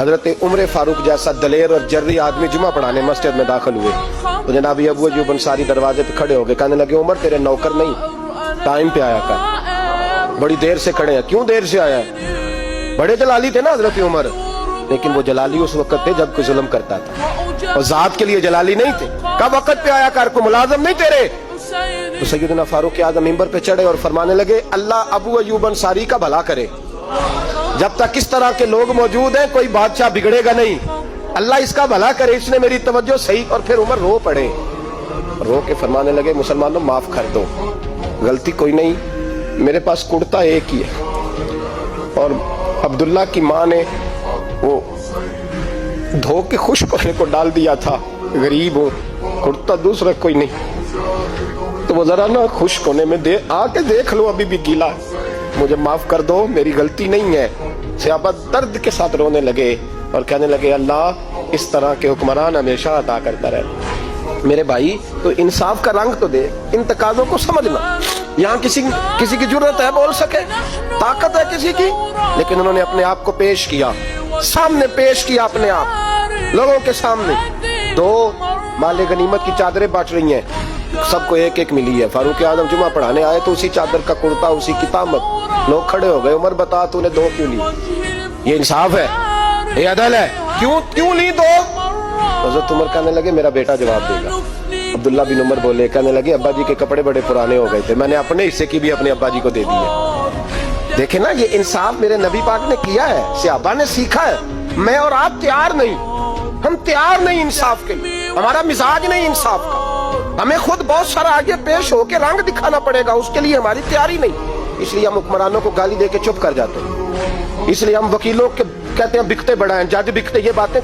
حضرت عمر فاروق جیسا دلیر اور جرری آدمی جمعہ پڑھانے مسجد میں داخل ہوئے تو جناب ابو ایوب انصاری دروازے پہ کھڑے ہو گئے، کہنے لگے عمر تیرے نوکر نہیں، ٹائم پہ آیا کر، بڑی دیر سے کھڑے ہیں، کیوں دیر سے آیا ہے؟ بڑے جلالی تھے نا حضرت عمر، لیکن وہ جلالی اس وقت تھے جب کوئی ظلم کرتا تھا، اور ذات کے لیے جلالی نہیں تھے۔ کب وقت پہ آیا کر، کو ملازم نہیں تیرے؟ تو سیدنا فاروق اعظم منبر پہ چڑھے اور فرمانے لگے اللہ ابو ایوب انصاری کا بھلا کرے، جب تک اس طرح کے لوگ موجود ہیں کوئی بادشاہ بگڑے گا نہیں، اللہ اس کا بھلا کرے، اس نے میری توجہ صحیح۔ اور پھر عمر رو پڑے، رو کے فرمانے لگے مسلمانوں معاف کر دو، غلطی کوئی نہیں، میرے پاس کرتا ایک ہی ہے، اور عبداللہ کی ماں نے وہ دھو کے خشک ہونے کو ڈال دیا تھا، غریب ہو، کرتا دوسرا کوئی نہیں، تو وہ ذرا نا خشک ہونے میں آ کے دیکھ لو ابھی بھی گیلا، مجھے معاف کر دو، میری غلطی نہیں ہے۔ صحابہ درد کے ساتھ رونے لگے اور کہنے لگے اللہ اس طرح کے حکمران ہمیشہ عطا کرتا رہے۔ میرے بھائی تو انصاف کا رنگ تو دے، ان تقاضوں کو سمجھنا۔ یہاں کسی کی جرت ہے بول سکے، طاقت ہے کسی کی، لیکن انہوں نے اپنے آپ کو پیش کیا، سامنے پیش کیا اپنے آپ لوگوں کے سامنے۔ دو مال غنیمت کی چادریں بانٹ رہی ہیں، سب کو ایک ایک ملی ہے۔ فاروق اعظم جمعہ پڑھانے آئے تو اسی چادر کا کرتا، اسی کی تامت، لوگ کھڑے ہو گئے، عمر بتا تو نے دو کیوں لی؟ یہ انصاف ہے، یہ عدل ہے، کیوں لی دو؟ حضرت عمر کہنے لگے میرا بیٹا جواب دے گا۔ عبداللہ بن عمر بولے، کہنے لگے ابا جی کے کپڑے بڑے پرانے ہو گئے تھے، میں نے اپنے حصے کی بھی اپنے ابا جی کو دے دی ہے۔ دیکھیں نا یہ انصاف میرے نبی پاک نے کیا ہے، صحابہ نے سیکھا ہے۔ میں اور آپ تیار نہیں، ہم تیار نہیں انصاف کے لیے، ہمارا مزاج نہیں انصاف کا، ہمیں خود بہت سارا آگے پیش ہو کے رنگ دکھانا پڑے گا، اس کے لیے ہماری تیاری نہیں، اس لیے ہم حکمرانوں کو گالی دے کے چپ کر جاتے ہیں، اس لیے ہم وکیلوں کے کہتے ہیں بکتے بڑا ہیں، جج بکتے، یہ باتیں